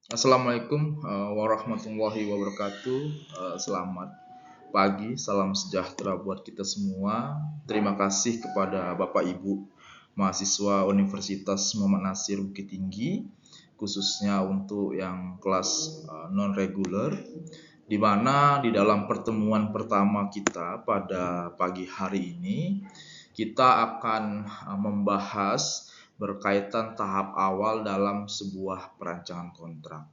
Assalamualaikum warahmatullahi wabarakatuh. Selamat pagi, salam sejahtera buat kita semua. Terima kasih kepada Bapak Ibu mahasiswa Universitas Muhammad Nasir Bukit Tinggi, khususnya untuk yang kelas non reguler, di mana di dalam pertemuan pertama kita pada pagi hari ini kita akan membahas berkaitan tahap awal dalam sebuah perancangan kontrak.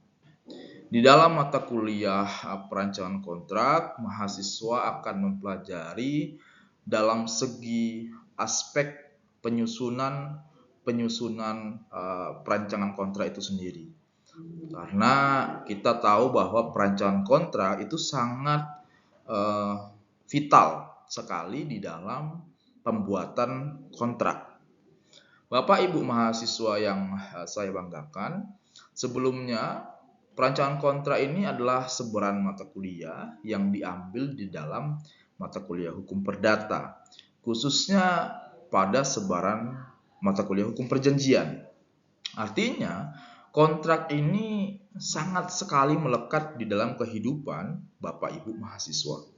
Di dalam mata kuliah perancangan kontrak, mahasiswa akan mempelajari dalam segi aspek penyusunan perancangan kontrak itu sendiri. Karena kita tahu bahwa perancangan kontrak itu sangat vital sekali di dalam pembuatan kontrak. Bapak Ibu mahasiswa yang saya banggakan, sebelumnya perancangan kontrak ini adalah sebuah mata kuliah yang diambil di dalam mata kuliah hukum perdata, khususnya pada sebaran mata kuliah hukum perjanjian. Artinya, kontrak ini sangat sekali melekat di dalam kehidupan Bapak Ibu mahasiswa.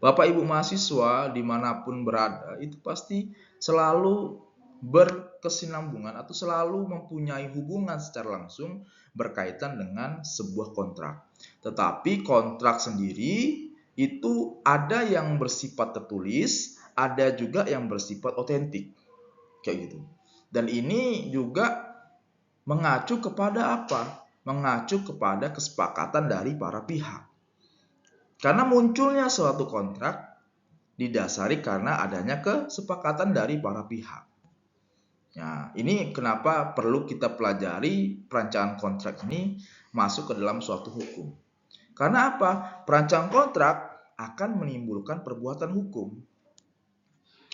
Bapak Ibu mahasiswa dimanapun berada itu pasti selalu berkesinambungan atau selalu mempunyai hubungan secara langsung berkaitan dengan sebuah kontrak. Tetapi kontrak sendiri itu ada yang bersifat tertulis, ada juga yang bersifat otentik. Kayak gitu. Dan ini juga mengacu kepada apa? Mengacu kepada kesepakatan dari para pihak. Karena munculnya suatu kontrak didasari karena adanya kesepakatan dari para pihak. Nah, ini kenapa perlu kita pelajari perancangan kontrak ini masuk ke dalam suatu hukum. Karena apa? Perancangan kontrak akan menimbulkan perbuatan hukum.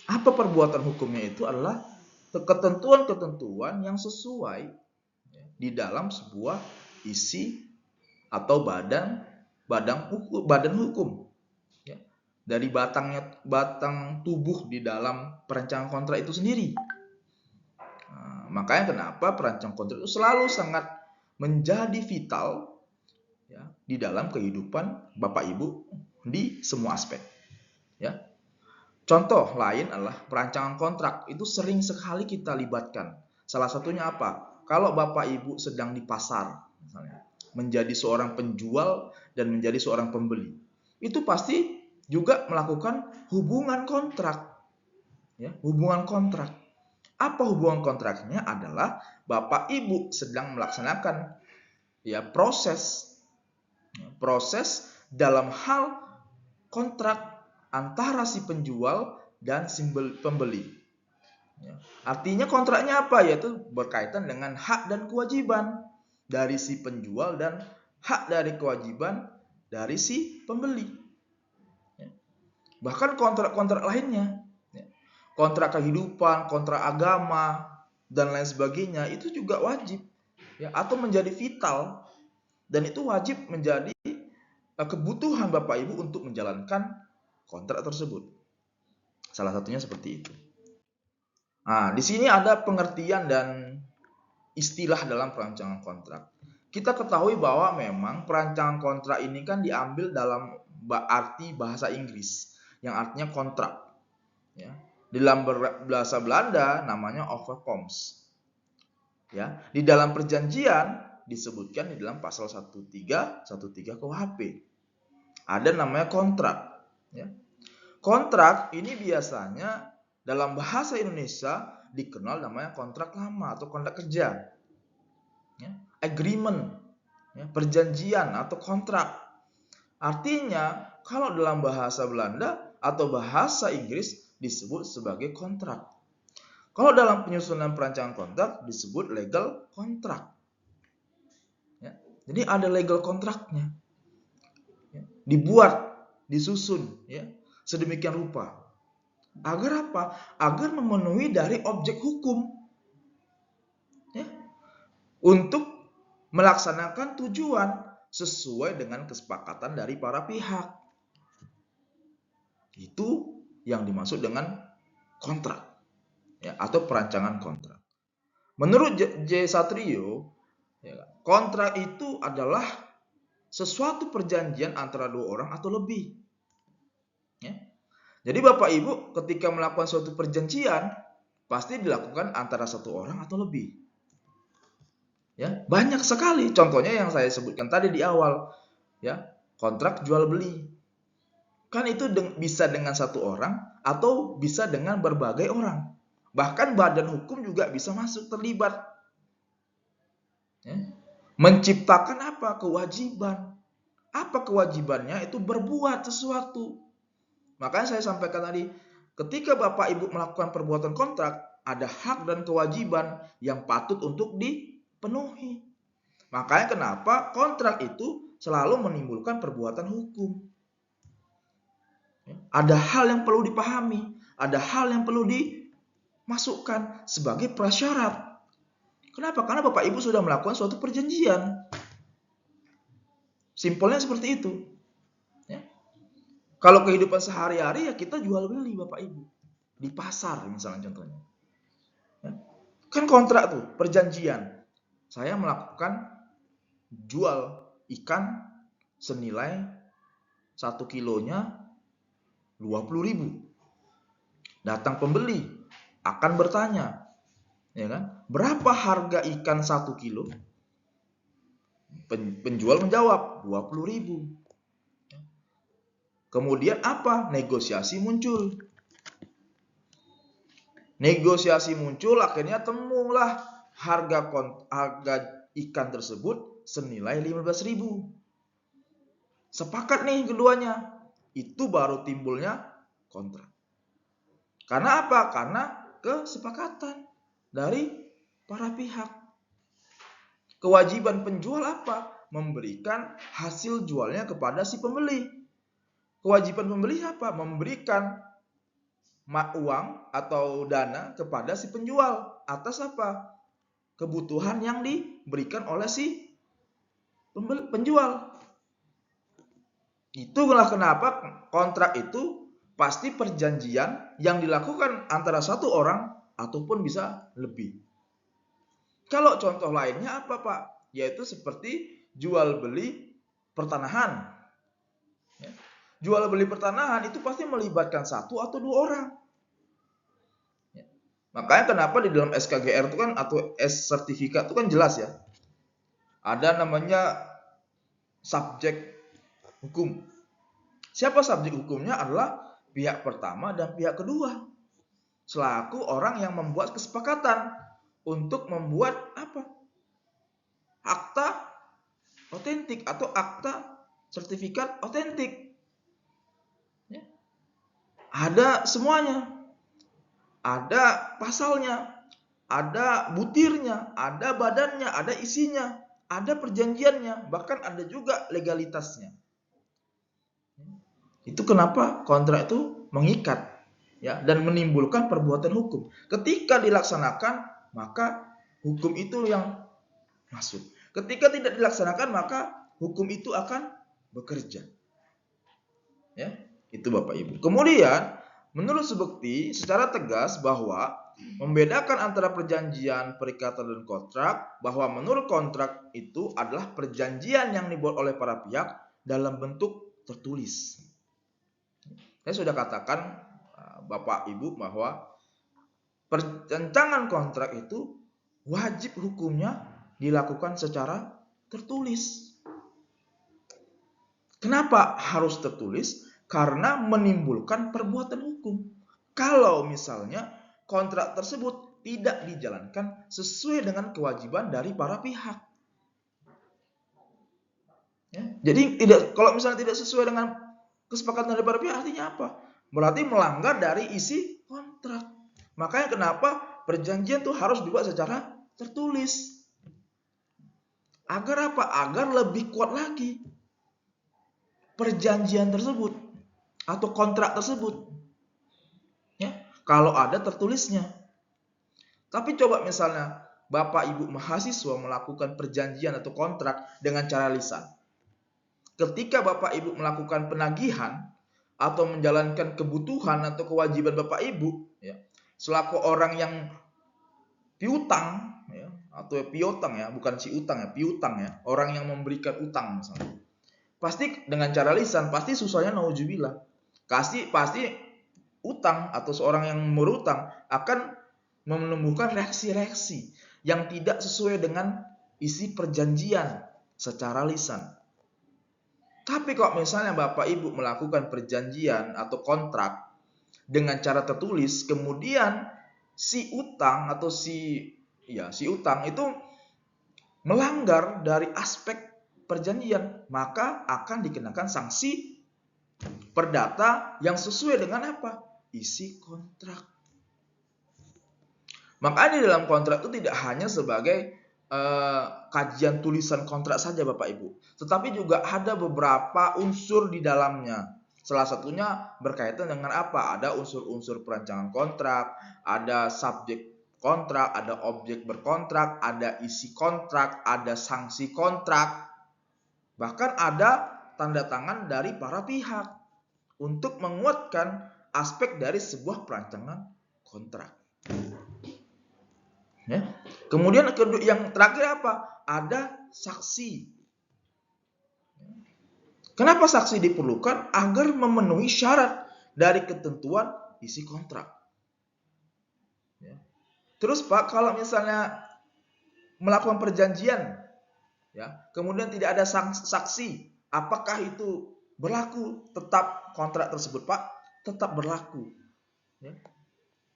Apa perbuatan hukumnya itu adalah ketentuan-ketentuan yang sesuai di dalam sebuah isi atau badan hukum. Dari batang tubuh di dalam perancangan kontrak itu sendiri. Makanya kenapa perancang kontrak itu selalu sangat menjadi vital ya, di dalam kehidupan Bapak Ibu di semua aspek. Ya. Contoh lain adalah perancangan kontrak itu sering sekali kita libatkan. Salah satunya apa? Kalau Bapak Ibu sedang di pasar, misalnya, menjadi seorang penjual dan menjadi seorang pembeli, itu pasti juga melakukan hubungan kontrak. Ya, hubungan kontrak. Apa hubungan kontraknya? Adalah Bapak Ibu sedang melaksanakan ya proses dalam hal kontrak antara si penjual dan si pembeli. Ya. Artinya kontraknya apa? Yaitu berkaitan dengan hak dan kewajiban dari si penjual dan hak dari kewajiban dari si pembeli. Ya. Bahkan kontrak-kontrak lainnya, kontrak kehidupan, kontrak agama, dan lain sebagainya itu juga wajib ya, atau menjadi vital, dan itu wajib menjadi kebutuhan Bapak Ibu untuk menjalankan kontrak tersebut. Salah satunya seperti itu. Nah, di sini ada pengertian dan istilah dalam perancangan kontrak. Kita ketahui bahwa memang perancangan kontrak ini kan diambil dalam arti bahasa Inggris yang artinya kontrak. Ya. Di dalam bahasa Belanda namanya overkoms. Ya, di dalam perjanjian disebutkan di dalam pasal 1313 KUHP. Ada namanya kontrak. Ya. Kontrak ini biasanya dalam bahasa Indonesia dikenal namanya kontrak lama atau kontrak kerja. Ya. Agreement, ya, perjanjian atau kontrak. Artinya kalau dalam bahasa Belanda atau bahasa Inggris disebut sebagai kontrak. Kalau dalam penyusunan perancangan kontrak disebut legal kontrak. Ya. Jadi ada legal kontraknya. Ya. Dibuat, disusun, ya, sedemikian rupa. Agar apa? Agar memenuhi dari objek hukum. Ya. Untuk melaksanakan tujuan sesuai dengan kesepakatan dari para pihak. Itu yang dimaksud dengan kontrak ya, atau perancangan kontrak. Menurut J. Satrio Ya kan? Kontrak itu adalah sesuatu perjanjian antara dua orang atau lebih. Ya. Jadi Bapak Ibu ketika melakukan suatu perjanjian pasti dilakukan antara satu orang atau lebih. Ya, banyak sekali contohnya yang saya sebutkan tadi di awal, ya, kontrak jual beli. Kan itu bisa dengan satu orang atau bisa dengan berbagai orang. Bahkan badan hukum juga bisa masuk terlibat. Ya. Menciptakan apa? Kewajiban. Apa kewajibannya? Itu berbuat sesuatu. Makanya saya sampaikan tadi, ketika Bapak Ibu melakukan perbuatan kontrak, ada hak dan kewajiban yang patut untuk dipenuhi. Makanya kenapa kontrak itu selalu menimbulkan perbuatan hukum. Ada hal yang perlu dipahami, ada hal yang perlu dimasukkan sebagai prasyarat. Kenapa? Karena Bapak Ibu sudah melakukan suatu perjanjian. Simpelnya seperti itu. Kalau kehidupan sehari-hari ya kita jual beli Bapak Ibu. Di pasar misalnya contohnya. Kan kontrak tuh, perjanjian. Saya melakukan jual ikan senilai 1 kilonya 20.000. Datang pembeli akan bertanya, ya kan? Berapa harga ikan 1 kilo? Penjual menjawab 20.000. Kemudian apa? Negosiasi muncul. Akhirnya temulah harga ikan tersebut senilai 15.000. Sepakat nih keduanya. Itu baru timbulnya kontrak. Karena apa? Karena kesepakatan dari para pihak. Kewajiban penjual apa? Memberikan hasil jualnya kepada si pembeli. Kewajiban pembeli apa? Memberikan uang atau dana kepada si penjual atas apa? Kebutuhan yang diberikan oleh si penjual. Itulah kenapa kontrak itu pasti perjanjian yang dilakukan antara satu orang ataupun bisa lebih. Kalau contoh lainnya apa Pak? Yaitu seperti jual beli pertanahan. Jual beli pertanahan itu pasti melibatkan satu atau dua orang. Makanya kenapa di dalam SKGR itu kan atau S sertifikat itu kan jelas ya. Ada namanya subjek hukum. Siapa subjek hukumnya? Adalah pihak pertama dan pihak kedua. Selaku orang yang membuat kesepakatan untuk membuat apa? Akta otentik atau akta sertifikat otentik. Ada semuanya. Ada pasalnya, ada butirnya, ada badannya, ada isinya, ada perjanjiannya, bahkan ada juga legalitasnya. Itu kenapa kontrak itu mengikat ya dan menimbulkan perbuatan hukum. Ketika dilaksanakan, maka hukum itu yang masuk. Ketika tidak dilaksanakan, maka hukum itu akan bekerja. Ya, itu Bapak Ibu. Kemudian menurut Subekti secara tegas bahwa membedakan antara perjanjian, perikatan, dan kontrak, bahwa menurut kontrak itu adalah perjanjian yang dibuat oleh para pihak dalam bentuk tertulis. Saya sudah katakan Bapak Ibu bahwa pertentangan kontrak itu wajib hukumnya dilakukan secara tertulis. Kenapa harus tertulis? Karena menimbulkan perbuatan hukum. Kalau misalnya kontrak tersebut tidak dijalankan sesuai dengan kewajiban dari para pihak. Ya, jadi kalau misalnya tidak sesuai dengan kesepakatan dari para pihak artinya apa? Berarti melanggar dari isi kontrak. Makanya kenapa perjanjian itu harus dibuat secara tertulis. Agar apa? Agar lebih kuat lagi perjanjian tersebut atau kontrak tersebut, ya, kalau ada tertulisnya. Tapi coba misalnya Bapak Ibu mahasiswa melakukan perjanjian atau kontrak dengan cara lisan. Ketika Bapak Ibu melakukan penagihan atau menjalankan kebutuhan atau kewajiban Bapak Ibu, ya, selaku orang yang piutang, ya, atau piutang ya, bukan si utang ya, piutang ya, orang yang memberikan utang misalnya. Pasti dengan cara lisan, pasti susahnya nauzubillah. Pasti utang atau seorang yang berutang akan menumbuhkan reaksi-reaksi yang tidak sesuai dengan isi perjanjian secara lisan. Tapi kalau misalnya Bapak Ibu melakukan perjanjian atau kontrak dengan cara tertulis, kemudian si utang atau si utang itu melanggar dari aspek perjanjian, maka akan dikenakan sanksi perdata yang sesuai dengan apa? Isi kontrak. Makanya dalam kontrak itu tidak hanya sebagai kajian tulisan kontrak saja Bapak Ibu, tetapi juga ada beberapa unsur di dalamnya. Salah satunya berkaitan dengan apa? Ada unsur-unsur perancangan kontrak, ada subjek kontrak, ada objek berkontrak, ada isi kontrak, ada sanksi kontrak, bahkan ada tanda tangan dari para pihak untuk menguatkan aspek dari sebuah perancangan kontrak. Ya. Kemudian yang terakhir apa? Ada saksi. Kenapa saksi diperlukan? Agar memenuhi syarat dari ketentuan isi kontrak. Ya. Terus Pak, kalau misalnya melakukan perjanjian, ya, kemudian tidak ada saksi, apakah itu berlaku? Tetap kontrak tersebut Pak, tetap berlaku. Ya.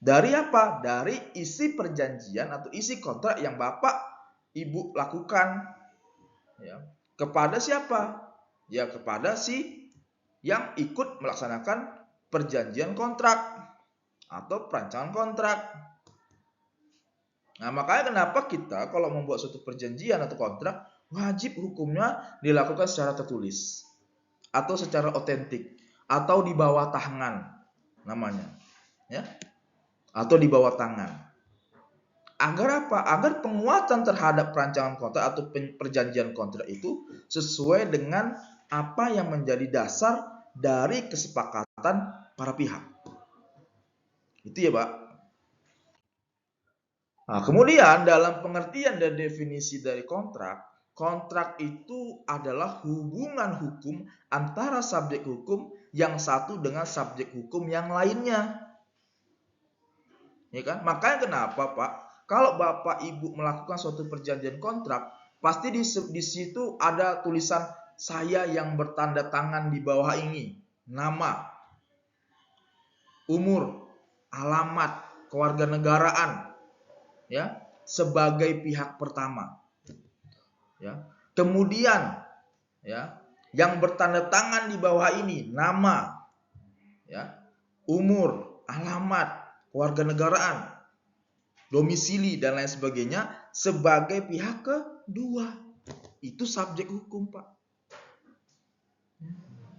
Dari apa? Dari isi perjanjian atau isi kontrak yang Bapak Ibu lakukan, ya, kepada siapa? Ya, kepada si yang ikut melaksanakan perjanjian kontrak atau perancangan kontrak. Nah, makanya kenapa kita kalau membuat suatu perjanjian atau kontrak, wajib hukumnya dilakukan secara tertulis atau secara otentik atau di bawah tangan namanya, ya, atau di bawah tangan. Agar apa? Agar penguatan terhadap perancangan kontrak atau perjanjian kontrak itu sesuai dengan apa yang menjadi dasar dari kesepakatan para pihak. Itu ya, Pak. Nah, kemudian dalam pengertian dan definisi dari kontrak, kontrak itu adalah hubungan hukum antara subjek hukum yang satu dengan subjek hukum yang lainnya. Ya kan? Makanya kenapa, Pak? Kalau Bapak Ibu melakukan suatu perjanjian kontrak, pasti di situ ada tulisan saya yang bertanda tangan di bawah ini, nama, umur, alamat, kewarganegaraan, ya, sebagai pihak pertama. Ya. Kemudian, ya, yang bertanda tangan di bawah ini, nama, ya, umur, alamat, kewarganegaraan, domisili dan lain sebagainya sebagai pihak kedua. Itu subjek hukum, Pak.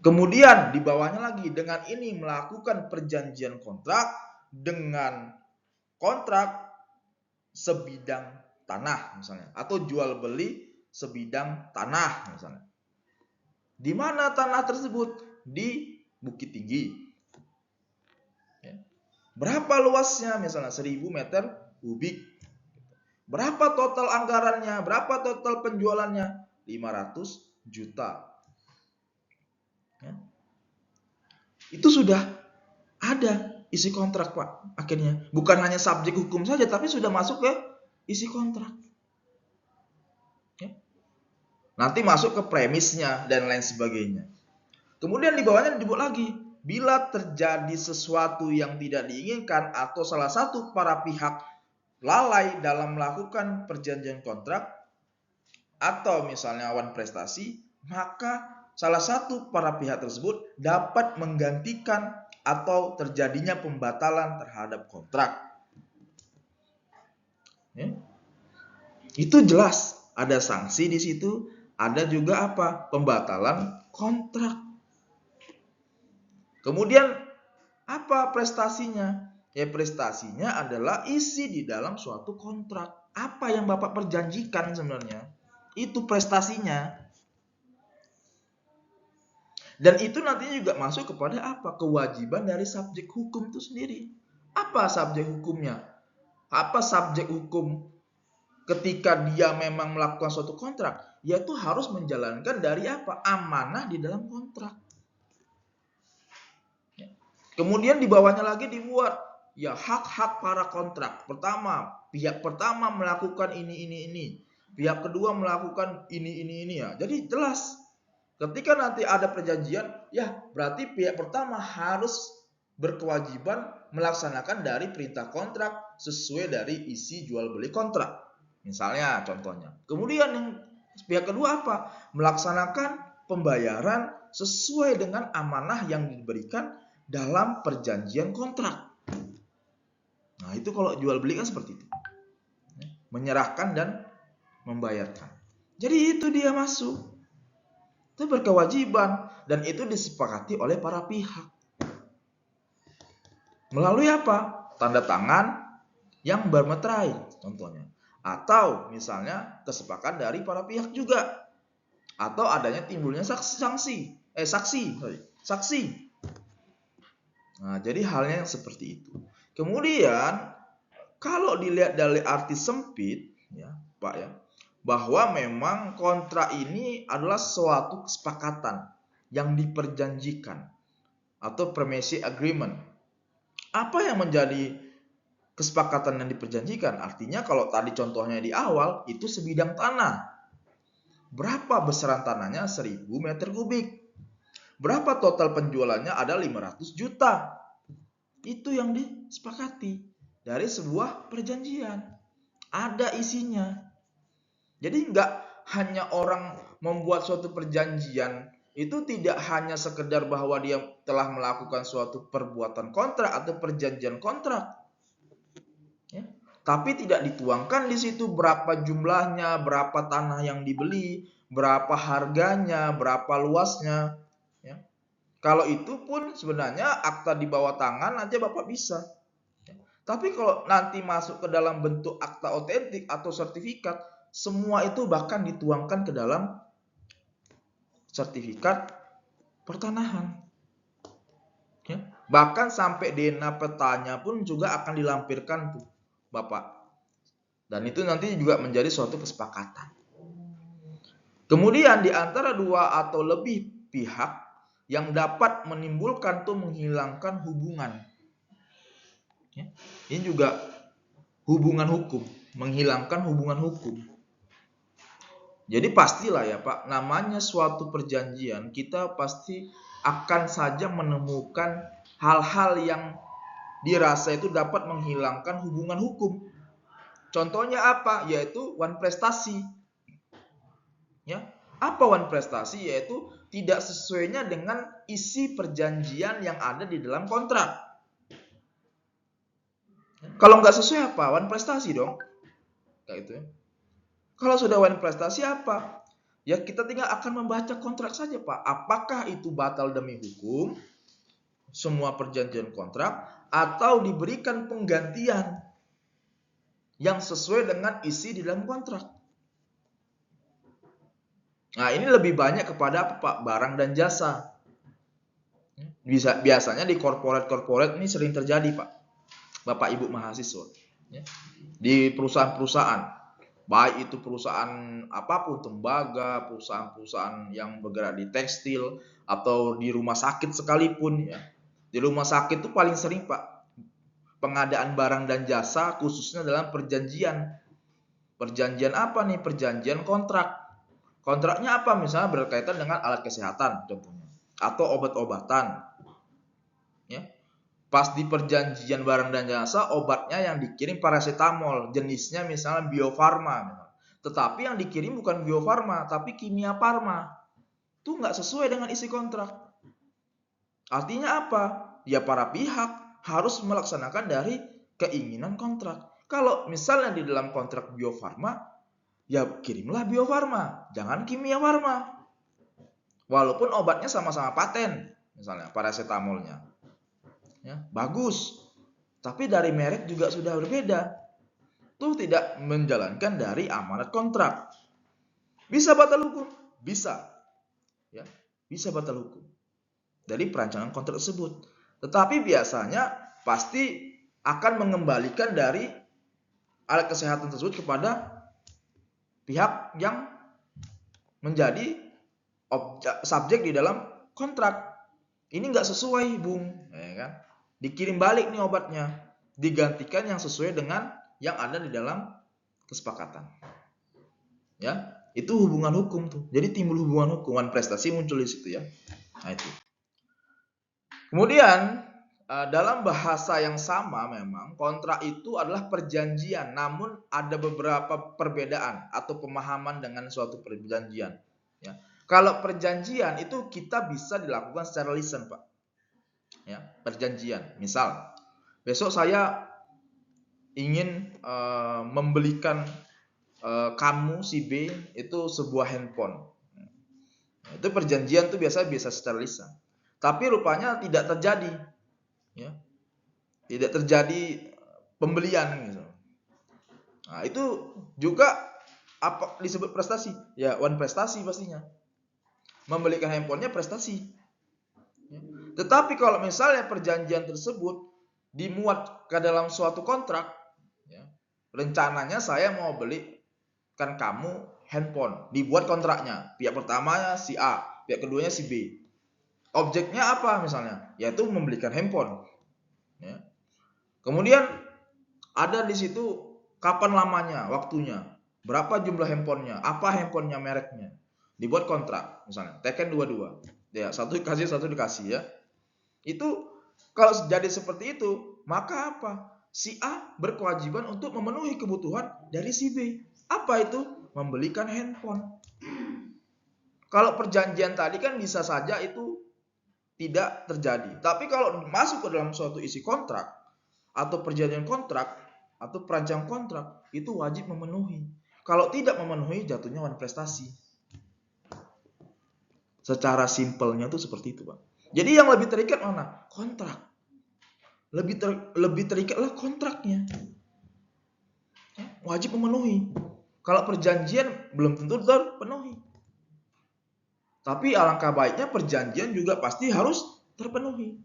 Kemudian di bawahnya lagi, dengan ini melakukan perjanjian kontrak dengan kontrak sebidang tanah misalnya, atau jual beli sebidang tanah misalnya. Di mana tanah tersebut? Di Bukit Tinggi. Berapa luasnya? Misalnya 1000 meter kubik. Berapa total anggarannya? Berapa total penjualannya? 500 juta. Ya. Itu sudah ada isi kontrak, Pak. Akhirnya bukan hanya subjek hukum saja, tapi sudah masuk ke isi kontrak. Ya. Nanti masuk ke premisnya dan lain sebagainya. Kemudian di bawahnya dibuat lagi, bila terjadi sesuatu yang tidak diinginkan atau salah satu para pihak lalai dalam melakukan perjanjian kontrak atau misalnya awan prestasi, maka salah satu para pihak tersebut dapat menggantikan atau terjadinya pembatalan terhadap kontrak. Ya. Itu jelas ada sanksi di situ, ada juga apa? Pembatalan kontrak. Kemudian apa prestasinya? Ya, prestasinya adalah isi di dalam suatu kontrak. Apa yang Bapak perjanjikan sebenarnya? Itu prestasinya. Dan itu nantinya juga masuk kepada apa? Kewajiban dari subjek hukum itu sendiri. Apa subjek hukumnya? Apa subjek hukum ketika dia memang melakukan suatu kontrak, yaitu harus menjalankan dari apa? Amanah di dalam kontrak. Kemudian di bawahnya lagi dibuat ya hak-hak para kontrak. Pertama, pihak pertama melakukan ini. Pihak kedua melakukan ini ya. Jadi jelas. Ketika nanti ada perjanjian, ya berarti pihak pertama harus berkewajiban melaksanakan dari perintah kontrak sesuai dari isi jual beli kontrak. Misalnya contohnya. Kemudian yang pihak kedua apa? Melaksanakan pembayaran sesuai dengan amanah yang diberikan dalam perjanjian kontrak. Nah, itu kalau jual beli kan seperti itu. Menyerahkan dan membayarkan. Jadi itu dia masuk. Itu berkewajiban dan itu disepakati oleh para pihak. Melalui apa? Tanda tangan yang bermeterai contohnya. Atau misalnya kesepakatan dari para pihak juga. Atau adanya timbulnya saksi. Nah, jadi halnya yang seperti itu. Kemudian kalau dilihat dari arti sempit ya, Pak ya, bahwa memang kontrak ini adalah suatu kesepakatan yang diperjanjikan atau permissive agreement. Apa yang menjadi kesepakatan yang diperjanjikan? Artinya kalau tadi contohnya di awal itu sebidang tanah. Berapa besaran tanahnya? 1000 meter kubik. Berapa total penjualannya? Ada 500 juta. Itu yang disepakati dari sebuah perjanjian. Ada isinya. Jadi nggak hanya orang membuat suatu perjanjian itu tidak hanya sekedar bahwa dia telah melakukan suatu perbuatan kontrak atau perjanjian kontrak, ya. Tapi tidak dituangkan di situ berapa jumlahnya, berapa tanah yang dibeli, berapa harganya, berapa luasnya. Ya. Kalau itu pun sebenarnya akta di bawah tangan aja Bapak bisa. Ya. Tapi kalau nanti masuk ke dalam bentuk akta otentik atau sertifikat, semua itu bahkan dituangkan ke dalam sertifikat pertanahan. Ya. Bahkan sampai DNA petanya pun juga akan dilampirkan tuh, Bapak. Dan itu nanti juga menjadi suatu kesepakatan. Kemudian di antara dua atau lebih pihak yang dapat menimbulkan tuh menghilangkan hubungan. Ya. Ini juga hubungan hukum, menghilangkan hubungan hukum. Jadi pastilah ya Pak, namanya suatu perjanjian kita pasti akan saja menemukan hal-hal yang dirasa itu dapat menghilangkan hubungan hukum. Contohnya apa? Yaitu wan prestasi. Ya, apa wan prestasi? Yaitu tidak sesuainya dengan isi perjanjian yang ada di dalam kontrak. Kalau nggak sesuai apa? Wan prestasi dong. Kayak itu ya. Kalau sudah wan prestasi apa? Ya kita tinggal akan membaca kontrak saja Pak. Apakah itu batal demi hukum, semua perjanjian kontrak, atau diberikan penggantian yang sesuai dengan isi di dalam kontrak. Nah ini lebih banyak kepada apa Pak? Barang dan jasa. Biasanya di korporat ini sering terjadi Pak. Bapak Ibu mahasiswa. Di perusahaan-perusahaan. Baik itu perusahaan apapun, tembaga, perusahaan-perusahaan yang bergerak di tekstil, atau di rumah sakit sekalipun. Ya. Di rumah sakit itu paling sering Pak, pengadaan barang dan jasa khususnya dalam perjanjian. Perjanjian apa nih? Perjanjian kontrak. Kontraknya apa? Misalnya berkaitan dengan alat kesehatan contohnya. Atau obat-obatan. Ya. Pas di perjanjian barang dan jasa, obatnya yang dikirim paracetamol, jenisnya misalnya Bio Farma. Tetapi yang dikirim bukan Bio Farma, tapi Kimia Farma. Itu nggak sesuai dengan isi kontrak. Artinya apa? Ya para pihak harus melaksanakan dari keinginan kontrak. Kalau misalnya di dalam kontrak Bio Farma, ya kirimlah Bio Farma, jangan Kimia Farma. Walaupun obatnya sama-sama paten, misalnya paracetamolnya. Ya, bagus, tapi dari merek juga sudah berbeda. Itu tidak menjalankan dari amanat kontrak. Bisa batal hukum? Bisa. Ya, bisa batal hukum dari perancangan kontrak tersebut. Tetapi biasanya pasti akan mengembalikan dari alat kesehatan tersebut kepada pihak yang menjadi subjek di dalam kontrak. Ini nggak sesuai, Bung, ya kan? Dikirim balik nih obatnya, digantikan yang sesuai dengan yang ada di dalam kesepakatan. Ya, itu hubungan hukum tuh. Jadi timbul hubungan hukuman prestasi muncul di situ ya. Nah itu. Kemudian dalam bahasa yang sama memang kontrak itu adalah perjanjian, namun ada beberapa perbedaan atau pemahaman dengan suatu perjanjian. Ya. Kalau perjanjian itu kita bisa dilakukan secara lisan, Pak. Ya, perjanjian. Misal, besok saya ingin membelikan kamu si B itu sebuah handphone. Itu perjanjian tuh biasa secara lisan. Tapi rupanya tidak terjadi, ya. Tidak terjadi pembelian gitu. Nah, itu juga apa disebut prestasi? Ya, one prestasi pastinya. Membelikan handphonenya prestasi. Tetapi kalau misalnya perjanjian tersebut dimuat ke dalam suatu kontrak, ya, rencananya saya mau belikan kamu handphone, dibuat kontraknya. Pihak pertamanya si A, pihak keduanya si B. Objeknya apa misalnya? Yaitu membelikan handphone. Ya. Kemudian ada di situ kapan lamanya, waktunya, berapa jumlah handphonenya, apa handphonenya, mereknya. Dibuat kontrak misalnya, teken 22. Ya, satu dikasih, satu dikasih ya. Itu kalau jadi seperti itu, maka apa? Si A berkewajiban untuk memenuhi kebutuhan dari si B. Apa itu? Membelikan handphone. Kalau perjanjian tadi kan bisa saja itu tidak terjadi. Tapi kalau masuk ke dalam suatu isi kontrak atau perjanjian kontrak atau perancang kontrak, itu wajib memenuhi. Kalau tidak memenuhi, jatuhnya wan prestasi. Secara simpelnya tuh seperti itu, Pak. Jadi yang lebih terikat mana? Kontrak. Lebih terikatlah kontraknya. Wajib memenuhi. Kalau perjanjian belum tentu terpenuhi. Tapi alangkah baiknya perjanjian juga pasti harus terpenuhi.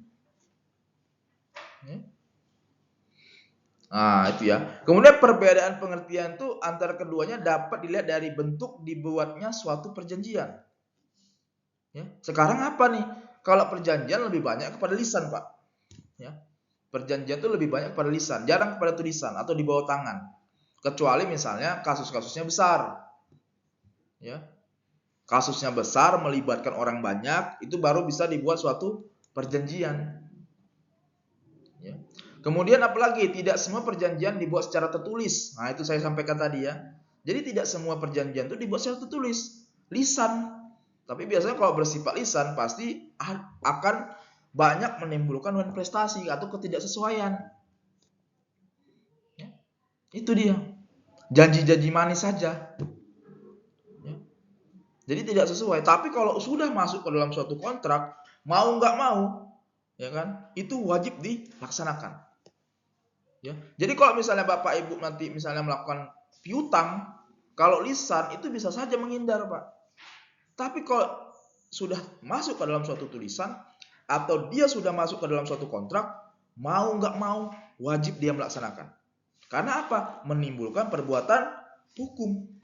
Nah, itu ya. Kemudian perbedaan pengertian itu antara keduanya dapat dilihat dari bentuk dibuatnya suatu perjanjian. Ya. Sekarang apa nih? Kalau perjanjian lebih banyak kepada lisan, Pak. Ya. Perjanjian itu lebih banyak kepada lisan, jarang kepada tulisan atau di bawah tangan. Kecuali misalnya kasus-kasusnya besar. Ya. Kasusnya besar, melibatkan orang banyak, itu baru bisa dibuat suatu perjanjian. Ya. Kemudian apalagi, tidak semua perjanjian dibuat secara tertulis. Nah, itu saya sampaikan tadi ya. Jadi tidak semua perjanjian itu dibuat secara tertulis, lisan. Tapi biasanya kalau bersifat lisan pasti akan banyak menimbulkan prestasi atau ketidaksesuaian. Ya. Itu dia. Janji-janji manis saja. Ya. Jadi tidak sesuai. Tapi kalau sudah masuk ke dalam suatu kontrak, mau nggak mau, ya kan, itu wajib dilaksanakan. Ya. Jadi kalau misalnya Bapak Ibu nanti misalnya melakukan piutang, kalau lisan itu bisa saja menghindar, Pak. Tapi kalau sudah masuk ke dalam suatu tulisan atau dia sudah masuk ke dalam suatu kontrak, mau nggak mau wajib dia melaksanakan. Karena apa? Menimbulkan perbuatan hukum.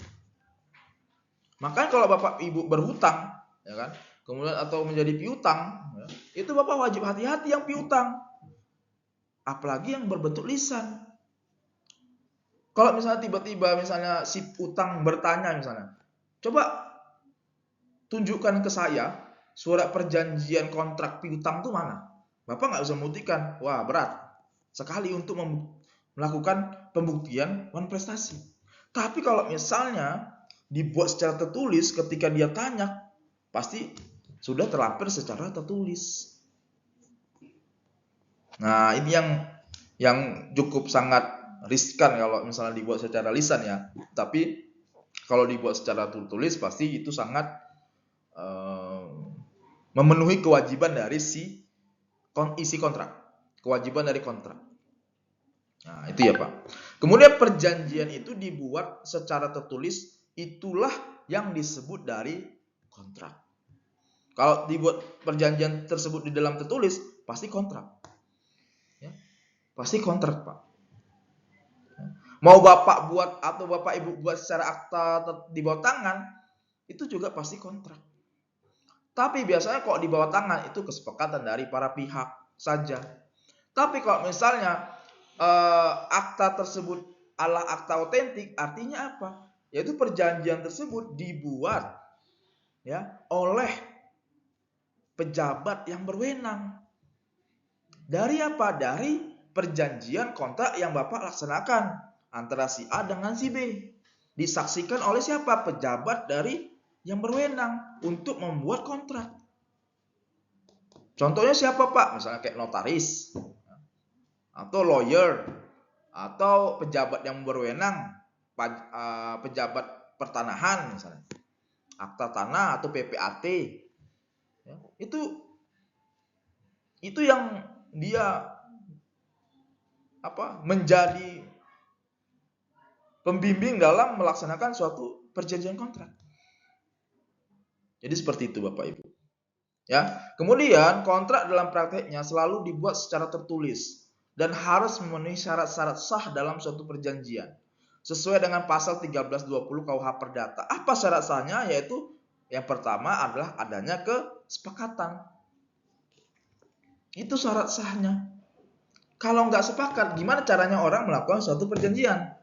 Makanya kalau Bapak Ibu berhutang, ya kan, kemudian atau menjadi piutang, ya, itu Bapak wajib hati-hati yang piutang. Apalagi yang berbentuk lisan. Kalau misalnya tiba-tiba misalnya si utang bertanya misalnya, coba tunjukkan ke saya surat perjanjian kontrak piutang itu mana? Bapak nggak bisa membuktikan. Wah, berat sekali untuk melakukan pembuktian wan prestasi. Tapi kalau misalnya dibuat secara tertulis, ketika dia tanya, pasti sudah terlampir secara tertulis. Nah, ini yang cukup sangat riskan kalau misalnya dibuat secara lisan ya. Tapi kalau dibuat secara tertulis pasti itu sangat memenuhi kewajiban dari isi kontrak, kewajiban dari kontrak. Nah, itu ya Pak. Kemudian perjanjian itu dibuat secara tertulis, itulah yang disebut dari kontrak. Kalau dibuat perjanjian tersebut di dalam tertulis, pasti kontrak. Ya, pasti kontrak Pak. Mau Bapak buat atau Bapak Ibu buat secara akta di bawah tangan, itu juga pasti kontrak. Tapi biasanya kok di bawah tangan itu kesepakatan dari para pihak saja. Tapi kalau misalnya akta tersebut adalah akta otentik, artinya apa? Yaitu perjanjian tersebut dibuat ya oleh pejabat yang berwenang. Dari apa? Dari perjanjian kontrak yang Bapak laksanakan antara si A dengan si B. Disaksikan oleh siapa? Pejabat dari yang berwenang untuk membuat kontrak. Contohnya siapa, Pak? Misalnya kayak notaris atau lawyer atau pejabat yang berwenang, pejabat pertanahan misalnya, akta tanah atau PPAT. Ya, itu yang dia menjadi pembimbing dalam melaksanakan suatu perjanjian kontrak. Jadi seperti itu Bapak Ibu. Ya, kemudian kontrak dalam prakteknya selalu dibuat secara tertulis dan harus memenuhi syarat-syarat sah dalam suatu perjanjian sesuai dengan pasal 1320 KUH Perdata. Apa syarat sahnya? Yaitu yang pertama adalah adanya kesepakatan. Itu syarat sahnya. Kalau nggak sepakat, gimana caranya orang melakukan suatu perjanjian?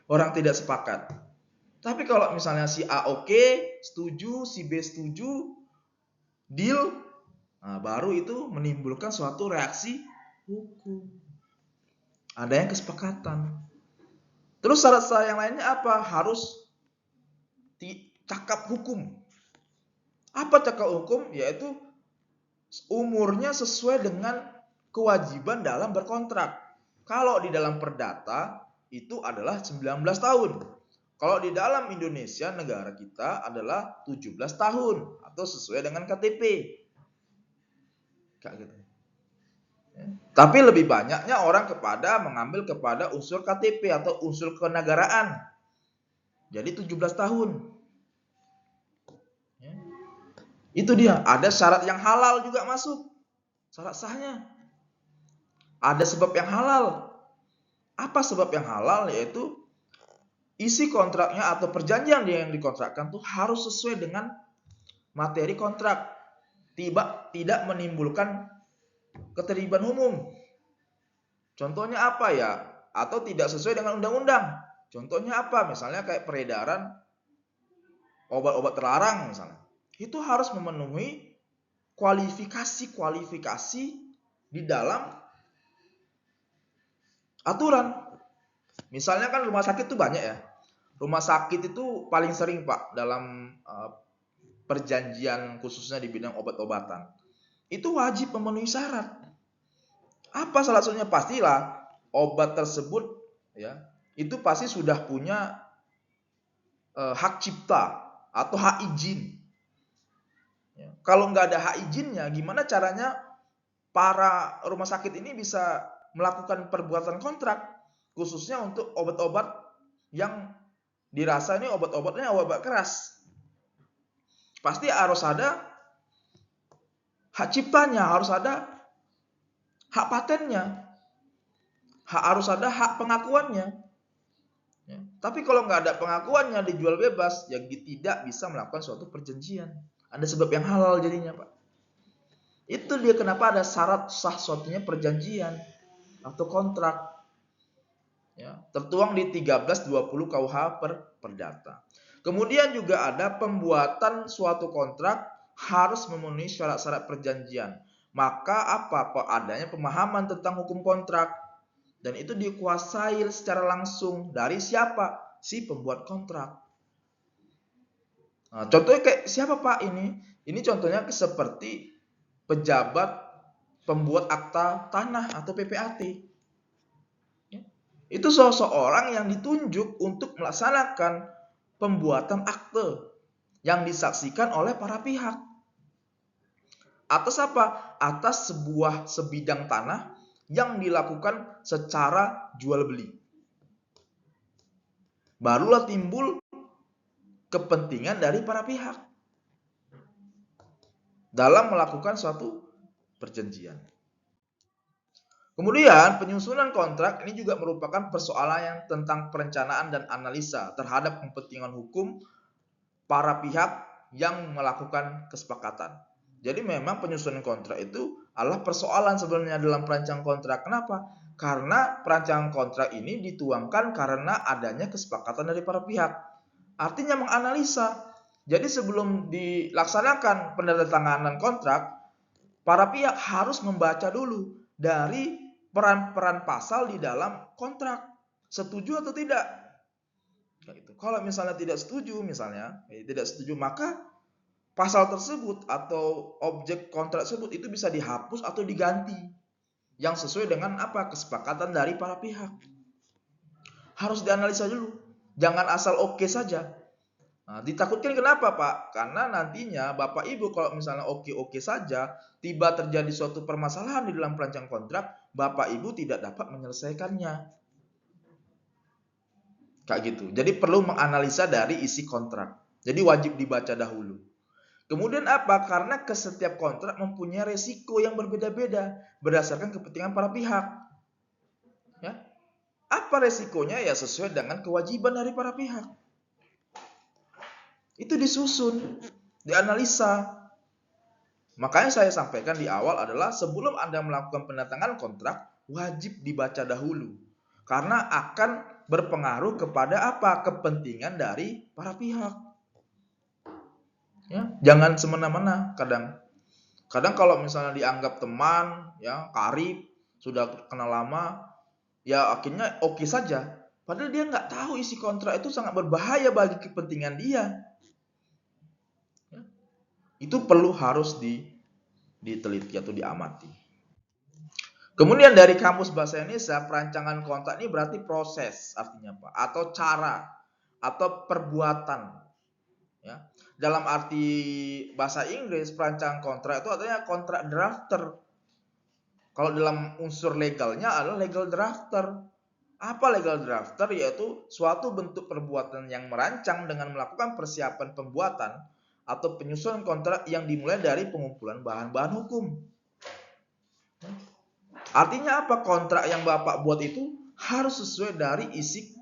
Orang tidak sepakat. Tapi kalau misalnya si A oke, setuju, si B setuju, deal, nah baru itu menimbulkan suatu reaksi hukum. Ada yang kesepakatan. Terus syarat-syarat yang lainnya apa? Harus cakap hukum. Apa cakap hukum? Yaitu umurnya sesuai dengan kewajiban dalam berkontrak. Kalau di dalam perdata itu adalah 19 tahun. Kalau di dalam Indonesia negara kita adalah 17 tahun atau sesuai dengan KTP. Kayak gitu. Ya. Tapi lebih banyaknya orang mengambil kepada unsur KTP atau unsur kenegaraan. Jadi 17 tahun. Ya. Itu dia, ada syarat yang halal juga masuk. Syarat sahnya. Ada sebab yang halal. Apa sebab yang halal? Yaitu isi kontraknya atau perjanjian yang dikontrakkan tuh harus sesuai dengan materi kontrak, tidak menimbulkan keterlibatan umum. Contohnya apa ya? Atau tidak sesuai dengan undang-undang. Contohnya apa? Misalnya kayak peredaran obat-obat terlarang misalnya. Itu harus memenuhi kualifikasi di dalam aturan. Misalnya kan rumah sakit itu banyak ya. Rumah sakit itu paling sering Pak dalam perjanjian khususnya di bidang obat-obatan. Itu wajib memenuhi syarat. Apa salah satunya? Pastilah obat tersebut ya, itu pasti sudah punya hak cipta atau hak izin. Ya. Kalau nggak ada hak izinnya, gimana caranya para rumah sakit ini bisa melakukan perbuatan kontrak khususnya untuk obat-obat yang dirasa ini obat-obatnya obat keras. Pasti harus ada hak ciptanya, harus ada hak patennya, harus ada hak pengakuannya. Ya. Tapi kalau nggak ada pengakuannya, dijual bebas, ya tidak bisa melakukan suatu perjanjian. Ada sebab yang halal jadinya Pak. Itu dia kenapa ada syarat sah suatunya perjanjian atau kontrak. Ya, tertuang di 1320 KUH Perdata. Kemudian juga ada pembuatan suatu kontrak harus memenuhi syarat-syarat perjanjian. Maka apa? Adanya pemahaman tentang hukum kontrak. Dan itu dikuasai secara langsung dari siapa? Si pembuat kontrak. Nah, contohnya kayak siapa Pak ini? Ini contohnya seperti pejabat pembuat akta tanah atau PPAT. Itu seseorang yang ditunjuk untuk melaksanakan pembuatan akte yang disaksikan oleh para pihak. Atas apa? Atas sebuah sebidang tanah yang dilakukan secara jual beli. Barulah timbul kepentingan dari para pihak dalam melakukan suatu perjanjian. Kemudian penyusunan kontrak ini juga merupakan persoalan yang tentang perencanaan dan analisa terhadap kepentingan hukum para pihak yang melakukan kesepakatan. Jadi memang penyusunan kontrak itu adalah persoalan sebenarnya dalam perancangan kontrak. Kenapa? Karena perancangan kontrak ini dituangkan karena adanya kesepakatan dari para pihak. Artinya menganalisa. Jadi sebelum dilaksanakan penandatanganan kontrak, para pihak harus membaca dulu dari peran-peran pasal di dalam kontrak. Setuju atau tidak? Kalau misalnya tidak setuju, maka pasal tersebut atau objek kontrak tersebut itu bisa dihapus atau diganti yang sesuai dengan kesepakatan dari para pihak. Harus dianalisa dulu, jangan asal oke saja. Nah, ditakutkan kenapa, Pak? Karena nantinya Bapak Ibu kalau misalnya oke-oke saja, tiba terjadi suatu permasalahan di dalam perancangan kontrak, Bapak Ibu tidak dapat menyelesaikannya. Kayak gitu. Jadi perlu menganalisa dari isi kontrak. Jadi wajib dibaca dahulu. Kemudian apa? Karena setiap kontrak mempunyai resiko yang berbeda-beda berdasarkan kepentingan para pihak. Ya. Apa resikonya? Ya sesuai dengan kewajiban dari para pihak. Itu disusun, dianalisa. Makanya saya sampaikan di awal adalah sebelum Anda melakukan penandatanganan kontrak, wajib dibaca dahulu. Karena akan berpengaruh kepada kepentingan dari para pihak. Ya, jangan semena-mena. Kadang kalau misalnya dianggap teman, ya, karib, sudah kenal lama, ya akhirnya oke saja. Padahal dia nggak tahu isi kontrak itu sangat berbahaya bagi kepentingan dia. Itu harus diteliti atau diamati. Kemudian dari Kamus Bahasa Indonesia, perancangan kontrak ini berarti proses, artinya apa? Atau cara, atau perbuatan. Ya. Dalam arti bahasa Inggris, perancangan kontrak itu artinya kontrak drafter. Kalau dalam unsur legalnya adalah legal drafter. Apa legal drafter? Yaitu suatu bentuk perbuatan yang merancang dengan melakukan persiapan pembuatan atau penyusunan kontrak yang dimulai dari pengumpulan bahan-bahan hukum. Artinya apa? Kontrak yang Bapak buat itu harus sesuai dari isi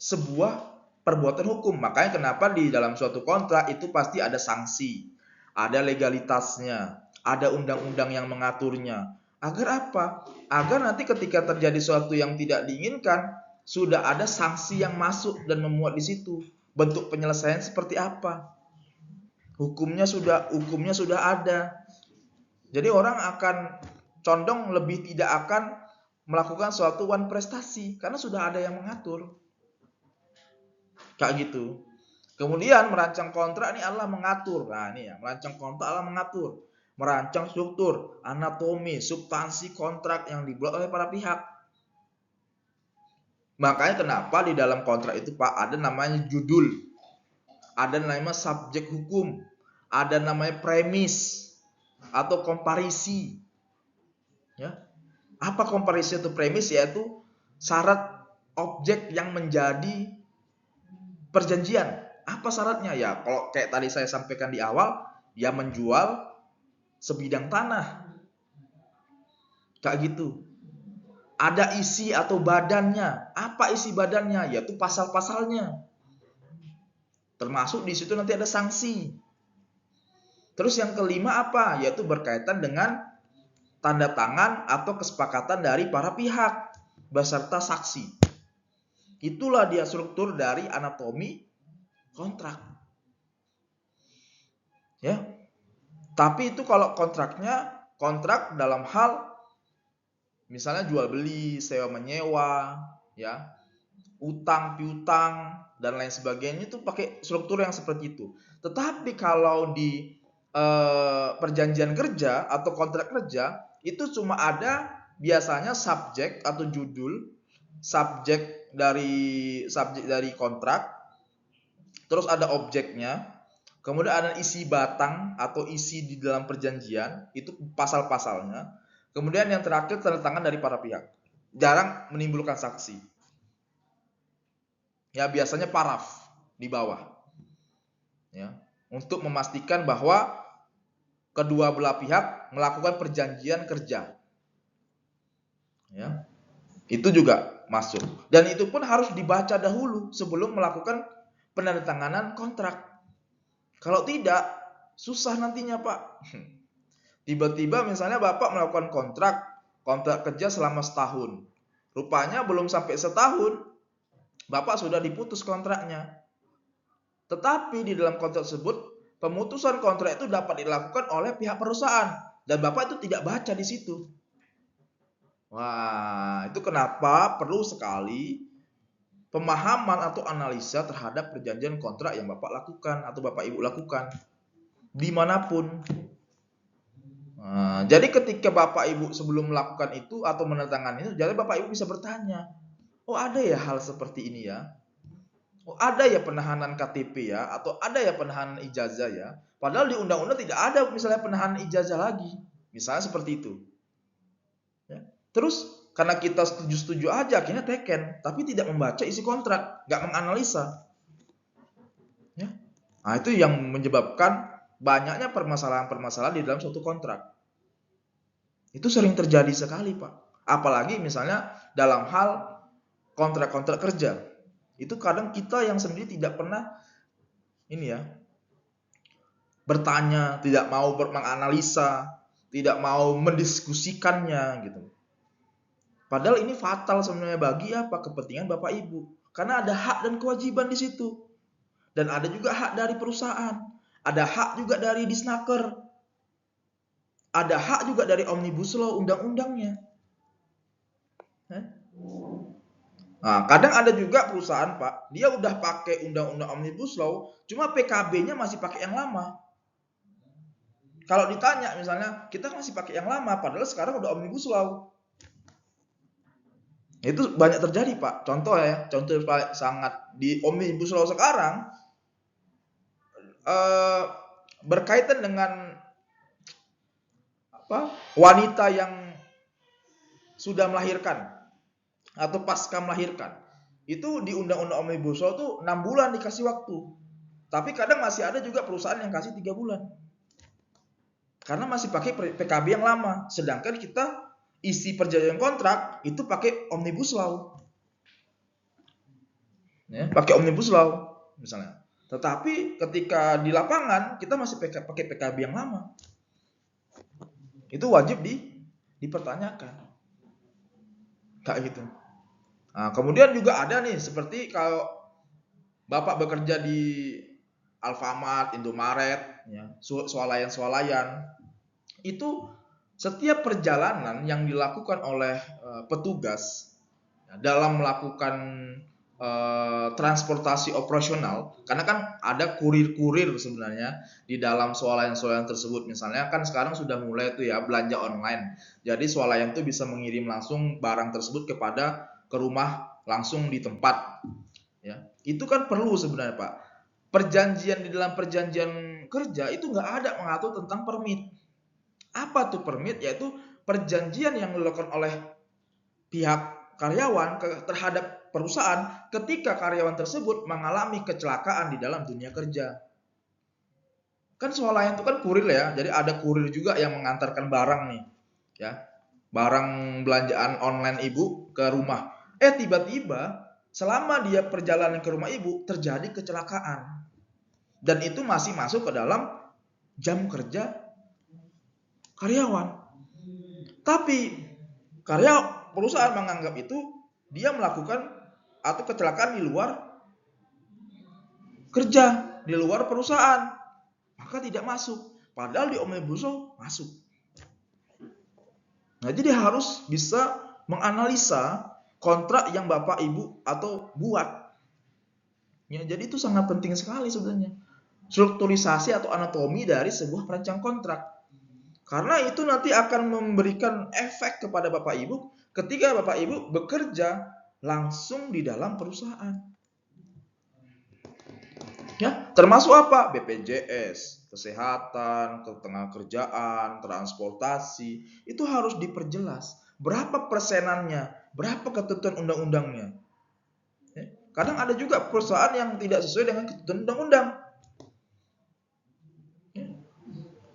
sebuah perbuatan hukum. Makanya kenapa di dalam suatu kontrak itu pasti ada sanksi, ada legalitasnya, ada undang-undang yang mengaturnya. Agar apa? Agar nanti ketika terjadi sesuatu yang tidak diinginkan, sudah ada sanksi yang masuk dan memuat di situ. Bentuk penyelesaian seperti apa? Hukumnya sudah ada. Jadi orang akan condong lebih tidak akan melakukan suatu one prestasi karena sudah ada yang mengatur. Kayak gitu. Kemudian merancang kontrak ini adalah mengatur. Nah, ini ya, merancang kontrak adalah mengatur, merancang struktur, anatomi, substansi kontrak yang dibuat oleh para pihak. Makanya kenapa di dalam kontrak itu Pak ada namanya judul, ada namanya subjek hukum, ada namanya premis atau komparisi. Ya. Apa komparisi atau premis? Yaitu syarat objek yang menjadi perjanjian. Apa syaratnya? Ya, kalau kayak tadi saya sampaikan di awal, ya menjual sebidang tanah. Kayak gitu. Ada isi atau badannya. Apa isi badannya? Yaitu pasal-pasalnya. Termasuk di situ nanti ada sanksi. Terus yang kelima apa? Yaitu berkaitan dengan tanda tangan atau kesepakatan dari para pihak beserta saksi. Itulah dia struktur dari anatomi kontrak. Ya. Tapi itu kalau kontrak dalam hal misalnya jual beli, sewa menyewa, ya, utang piutang dan lain sebagainya itu pakai struktur yang seperti itu. Tetapi kalau di perjanjian kerja atau kontrak kerja itu cuma ada biasanya subjek atau judul, subjek dari kontrak, terus ada objeknya, kemudian ada isi batang atau isi di dalam perjanjian, itu pasal-pasalnya. Kemudian yang terakhir tanda tangan dari para pihak. Jarang menimbulkan saksi. Ya biasanya paraf di bawah. Ya, untuk memastikan bahwa kedua belah pihak melakukan perjanjian kerja. Ya, itu juga masuk. Dan itu pun harus dibaca dahulu sebelum melakukan penandatanganan kontrak. Kalau tidak, susah nantinya, Pak. Tiba-tiba misalnya Bapak melakukan kontrak kerja selama setahun. Rupanya belum sampai setahun, Bapak sudah diputus kontraknya. Tetapi di dalam kontrak tersebut, pemutusan kontrak itu dapat dilakukan oleh pihak perusahaan. Dan Bapak itu tidak baca di situ. Wah, itu kenapa perlu sekali pemahaman atau analisa terhadap perjanjian kontrak yang Bapak lakukan atau Bapak Ibu lakukan dimanapun. Nah, jadi ketika Bapak Ibu sebelum melakukan itu atau menandatangani itu, jadi Bapak Ibu bisa bertanya, oh ada ya hal seperti ini ya? Oh ada ya penahanan KTP ya? Atau ada ya penahanan ijazah ya? Padahal di undang-undang tidak ada misalnya penahanan ijazah lagi. Misalnya seperti itu. Ya. Terus karena kita setuju-setuju aja akhirnya teken, tapi tidak membaca isi kontrak, nggak menganalisa. Ya. Nah itu yang menyebabkan banyaknya permasalahan-permasalahan di dalam suatu kontrak. Itu sering terjadi sekali, Pak. Apalagi misalnya dalam hal kontrak-kontrak kerja. Itu kadang kita yang sendiri tidak pernah ini ya, bertanya, tidak mau menganalisa, tidak mau mendiskusikannya gitu. Padahal ini fatal sebenarnya bagi apa? Kepentingan Bapak Ibu. Karena ada hak dan kewajiban di situ. Dan ada juga hak dari perusahaan. Ada hak juga dari Disnaker. Ada hak juga dari Omnibus Law, undang-undangnya. Nah, kadang ada juga perusahaan, Pak, dia udah pakai undang-undang Omnibus Law, cuma PKB-nya masih pakai yang lama. Kalau ditanya misalnya, kita masih pakai yang lama, padahal sekarang udah Omnibus Law. Itu banyak terjadi, Pak. Contoh ya, contoh sangat di Omnibus Law sekarang berkaitan dengan wanita yang sudah melahirkan atau pasca melahirkan. Itu di undang-undang Omnibus Law tuh 6 bulan dikasih waktu. Tapi kadang masih ada juga perusahaan yang kasih 3 bulan. Karena masih pakai PKB yang lama. Sedangkan kita isi perjanjian kontrak itu pakai Omnibus Law. Ya, pakai Omnibus Law misalnya. Tetapi ketika di lapangan kita masih pakai PKB yang lama. Itu wajib dipertanyakan. Kayak gitu. Nah, kemudian juga ada nih seperti kalau Bapak bekerja di Alfamart, Indomaret, ya, swalayan-swalayan, itu setiap perjalanan yang dilakukan oleh petugas dalam melakukan transportasi operasional, karena kan ada kurir-kurir sebenarnya di dalam swalayan-swalayan tersebut. Misalnya kan sekarang sudah mulai tuh ya belanja online. Jadi swalayan itu bisa mengirim langsung barang tersebut ke rumah langsung di tempat. Ya, itu kan perlu sebenarnya, Pak. Perjanjian di dalam perjanjian kerja itu nggak ada mengatur tentang permit. Apa tuh permit? Yaitu perjanjian yang dilakukan oleh pihak karyawan terhadap perusahaan ketika karyawan tersebut mengalami kecelakaan di dalam dunia kerja. Kan swalayan itu kan kurir ya, jadi ada kurir juga yang mengantarkan barang nih, ya, barang belanjaan online ibu ke rumah. Tiba-tiba selama dia perjalanan ke rumah ibu terjadi kecelakaan, dan itu masih masuk ke dalam jam kerja karyawan. Tapi perusahaan menganggap itu dia melakukan atau kecelakaan di luar kerja, di luar perusahaan, maka tidak masuk. Padahal di Omnibus Law masuk. Nah, jadi harus bisa menganalisa kontrak yang Bapak Ibu atau buat. Ya, jadi itu sangat penting sekali sebenarnya. Strukturisasi atau anatomi dari sebuah perancang kontrak. Karena itu nanti akan memberikan efek kepada Bapak Ibu ketika Bapak Ibu bekerja langsung di dalam perusahaan. Ya, termasuk apa? BPJS, kesehatan, ketenagakerjaan, transportasi, itu harus diperjelas. Berapa persenannya? Berapa ketentuan undang-undangnya? Ya, kadang ada juga perusahaan yang tidak sesuai dengan ketentuan undang-undang.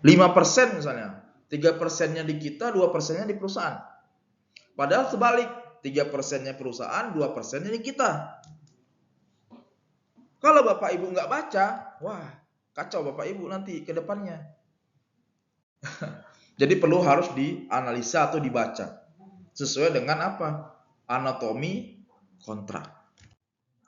5% misalnya. 3%-nya di kita, 2%-nya di perusahaan. Padahal sebalik, 3%-nya perusahaan, 2%-nya kita. Kalau Bapak Ibu nggak baca, wah kacau Bapak Ibu nanti ke depannya. Jadi perlu harus dianalisa atau dibaca. Sesuai dengan apa? Anatomi kontrak.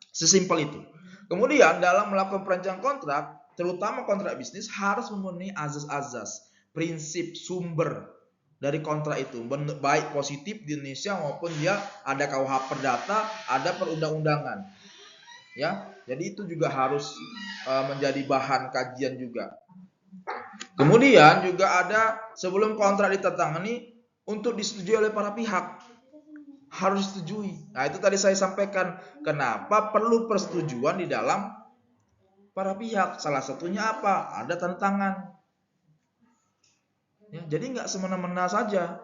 Sesimpel itu. Kemudian dalam melakukan perancangan kontrak, terutama kontrak bisnis, harus memenuhi azas-azas, prinsip sumber dari kontrak itu, baik positif di Indonesia maupun dia ada KUH Perdata, ada perundang-undangan. Ya, jadi itu juga harus menjadi bahan kajian juga. Kemudian juga ada sebelum kontrak ditandatangani untuk disetujui oleh para pihak, harus disetujui. Nah, itu tadi saya sampaikan kenapa perlu persetujuan di dalam para pihak. Salah satunya apa? Ada tanda tangan. Ya, jadi nggak semena-mena saja.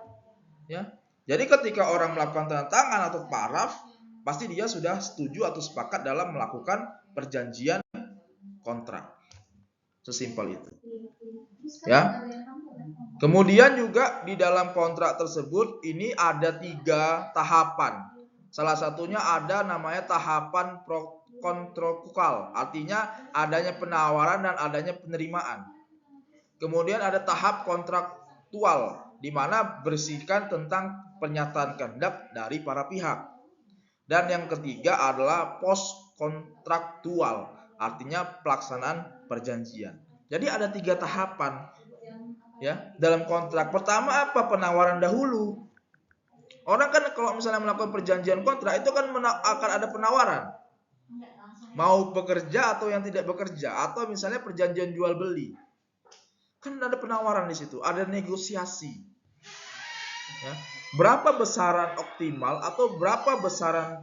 Ya, jadi ketika orang melakukan tanda tangan atau paraf, pasti dia sudah setuju atau sepakat dalam melakukan perjanjian kontrak. Sesimpel itu. Ya. Kemudian juga di dalam kontrak tersebut ini ada 3 tahapan. Salah satunya ada namanya tahapan kontraktual, artinya adanya penawaran dan adanya penerimaan. Kemudian ada tahap kontraktual, di mana berisikan tentang pernyataan kehendak dari para pihak. Dan yang ketiga adalah post kontraktual, artinya pelaksanaan perjanjian. Jadi ada 3 tahapan ya dalam kontrak. Pertama apa? Penawaran dahulu. Orang kan kalau misalnya melakukan perjanjian kontrak itu kan akan ada penawaran. Mau bekerja atau yang tidak bekerja, atau misalnya perjanjian jual beli. Kan ada penawaran di situ, ada negosiasi. Ya. Berapa besaran optimal atau berapa besaran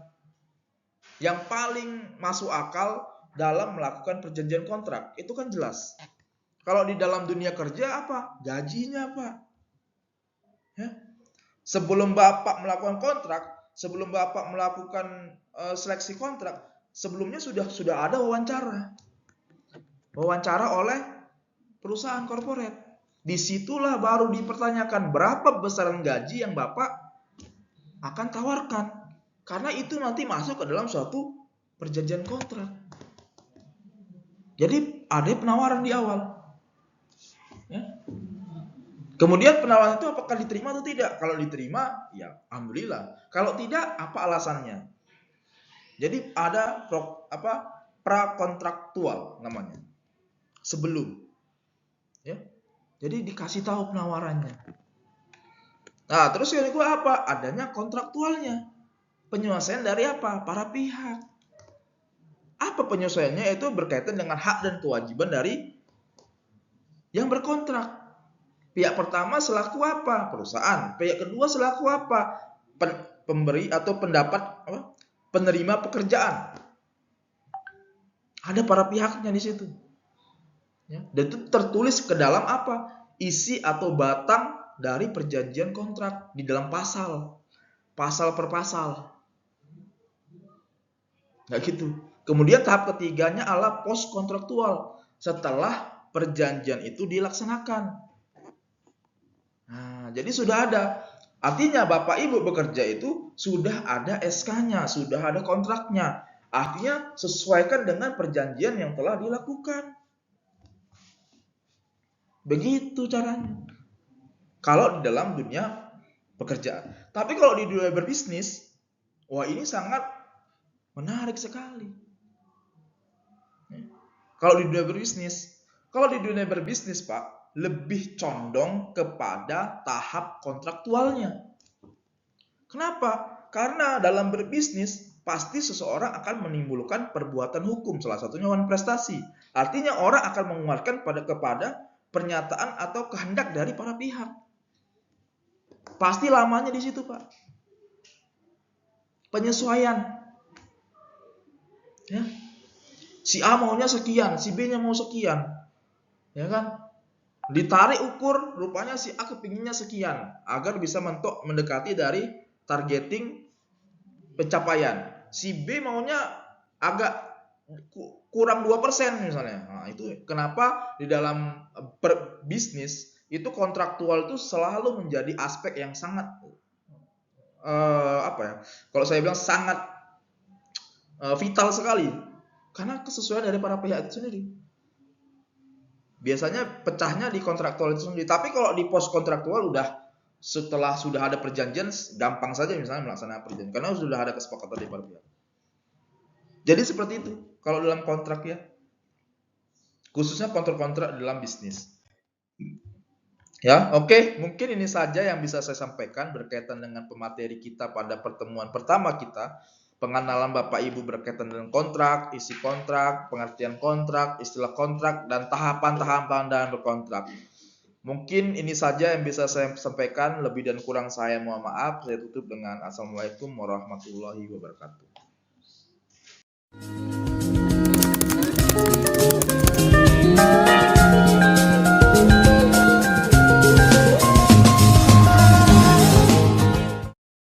yang paling masuk akal dalam melakukan perjanjian kontrak? Itu kan jelas. Kalau di dalam dunia kerja apa? Gajinya apa? Ya. Sebelum Bapak melakukan kontrak, sebelum Bapak melakukan seleksi kontrak, sebelumnya sudah ada wawancara. Wawancara oleh perusahaan korporat. Disitulah baru dipertanyakan berapa besaran gaji yang Bapak akan tawarkan. Karena itu nanti masuk ke dalam suatu perjanjian kontrak. Jadi ada penawaran di awal. Ya. Kemudian penawaran itu apakah diterima atau tidak? Kalau diterima, ya alhamdulillah. Kalau tidak, apa alasannya? Jadi ada prakontraktual namanya. Sebelum. Ya. Jadi dikasih tahu penawarannya. Nah, terus yang kedua apa? Adanya kontraktualnya. Penyelesaian dari apa? Para pihak. Apa penyelesaiannya? Itu berkaitan dengan hak dan kewajiban dari yang berkontrak. Pihak pertama selaku apa? Perusahaan. Pihak kedua selaku apa? Pemberi atau penerima pekerjaan. Ada para pihaknya di situ. Ya, dan itu tertulis ke dalam apa? Isi atau batang dari perjanjian kontrak di dalam pasal per pasal. Nggak gitu. Kemudian tahap ketiganya adalah post kontraktual, setelah perjanjian itu dilaksanakan. Nah, jadi sudah ada. Artinya Bapak Ibu bekerja itu sudah ada SK-nya, sudah ada kontraknya. Artinya sesuaikan dengan perjanjian yang telah dilakukan. Begitu caranya. Kalau di dalam dunia pekerjaan. Tapi kalau di dunia berbisnis, wah ini sangat menarik sekali. Kalau di dunia berbisnis, Pak, lebih condong kepada tahap kontraktualnya. Kenapa? Karena dalam berbisnis pasti seseorang akan menimbulkan perbuatan hukum, salah satunya manifestasi. Artinya orang akan mengeluarkan kepada pernyataan atau kehendak dari para pihak. Pasti lamanya di situ, Pak. Penyesuaian. Ya. Si A maunya sekian, si B-nya mau sekian. Ya kan? Ditarik ukur, rupanya si A kepinginnya sekian agar bisa mendekati dari targeting pencapaian. Si B maunya agak kurang 2% misalnya. Nah, itu kenapa di dalam berbisnis itu kontraktual itu selalu menjadi aspek yang sangat apa ya? Kalau saya bilang sangat vital sekali karena kesesuaian dari para pihak itu sendiri. Biasanya pecahnya di kontraktual itu sendiri. Tapi kalau di pos kontraktual setelah sudah ada perjanjian, gampang saja misalnya melaksanakan perjanjian karena sudah ada kesepakatan dari para pihak. Jadi seperti itu kalau dalam kontrak ya, khususnya kontrak-kontrak dalam bisnis. Ya, oke, mungkin ini saja yang bisa saya sampaikan berkaitan dengan pemateri kita pada pertemuan pertama kita. Pengenalan Bapak Ibu berkaitan dengan kontrak, isi kontrak, pengertian kontrak, istilah kontrak, dan tahapan-tahapan dalam berkontrak. Mungkin ini saja yang bisa saya sampaikan. Lebih dan kurang saya mohon maaf. Saya tutup dengan Assalamualaikum warahmatullahi wabarakatuh.